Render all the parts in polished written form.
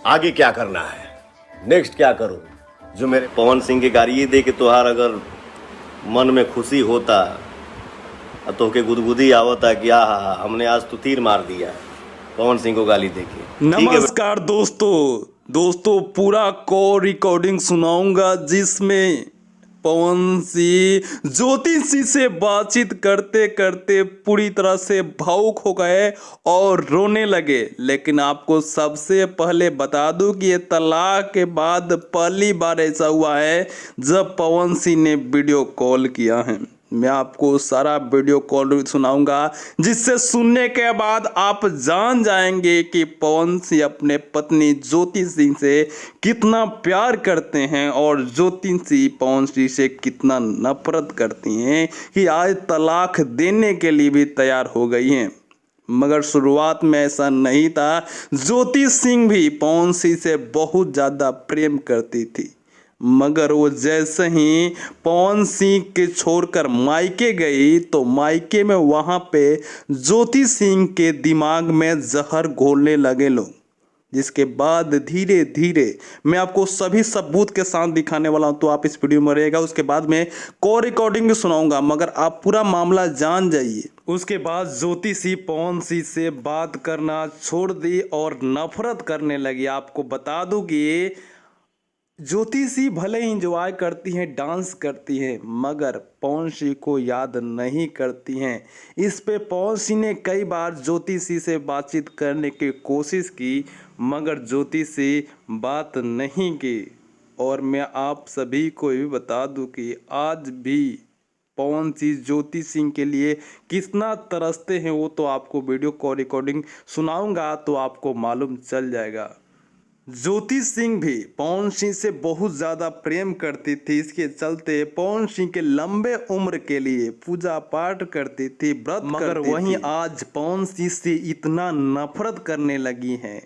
आगे क्या करना है, नेक्स्ट क्या करूं? जो मेरे पवन सिंह के गाड़ी दे के तोहार अगर मन में खुशी होता तो के गुदगुदी आवता कि हमने आज तो तीर मार दिया पवन सिंह को गाली दे के। ठीक है नमस्कार दोस्तों पूरा कॉल रिकॉर्डिंग सुनाऊंगा जिसमें पवन सिंह ज्योति सिंह से बातचीत करते करते पूरी तरह से भावुक हो गए और रोने लगे। लेकिन आपको सबसे पहले बता दूं कि ये तलाक के बाद पहली बार ऐसा हुआ है जब पवन सिंह ने वीडियो कॉल किया है। मैं आपको सारा वीडियो कॉल सुनाऊंगा जिससे सुनने के बाद आप जान जाएंगे कि पवन सिंह अपने पत्नी ज्योति सिंह से कितना प्यार करते हैं और ज्योति सिंह पवन सिंह से कितना नफरत करती हैं कि आज तलाक देने के लिए भी तैयार हो गई हैं। मगर शुरुआत में ऐसा नहीं था। ज्योति सिंह भी पवन सिंह से बहुत ज़्यादा प्रेम करती थी, मगर वो जैसे ही पवन सिंह के छोड़कर मायके गई तो मायके में वहाँ पे ज्योति सिंह के दिमाग में जहर घोलने लगे लोग, जिसके बाद धीरे धीरे मैं आपको सभी सबूत के साथ दिखाने वाला हूँ। तो आप इस वीडियो में रहेगा, उसके बाद मैं कॉल रिकॉर्डिंग भी सुनाऊंगा, मगर आप पूरा मामला जान जाइए। उसके बाद ज्योति सिंह पवन सिंह से बात करना छोड़ दी और नफरत करने लगी। आपको बता दूं कि ज्योति सिंह भले ही इंजॉय करती हैं, डांस करती हैं, मगर पवन सिंह को याद नहीं करती हैं। इस पे पवन सिंह ने कई बार ज्योति सिंह से बातचीत करने की कोशिश की, मगर ज्योति सिंह बात नहीं की। और मैं आप सभी को भी बता दूं कि आज भी पवन सिंह ज्योति सिंह के लिए कितना तरसते हैं वो तो आपको वीडियो कॉल रिकॉर्डिंग सुनाऊंगा तो आपको मालूम चल जाएगा। ज्योति सिंह भी पवन सिंह से बहुत ज़्यादा प्रेम करती थी, इसके चलते पवन सिंह के लंबे उम्र के लिए पूजा पाठ करती थी, व्रत, मगर वहीं आज पवन सिंह से इतना नफरत करने लगी हैं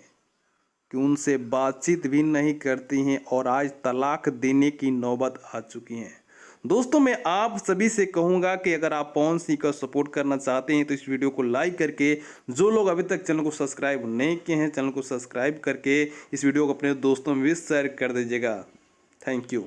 कि उनसे बातचीत भी नहीं करती हैं और आज तलाक देने की नौबत आ चुकी हैं। दोस्तों मैं आप सभी से कहूंगा कि अगर आप पवन सिंह का सपोर्ट करना चाहते हैं तो इस वीडियो को लाइक करके, जो लोग अभी तक चैनल को सब्सक्राइब नहीं किए हैं चैनल को सब्सक्राइब करके इस वीडियो को अपने दोस्तों में भी शेयर कर दीजिएगा। Thank you.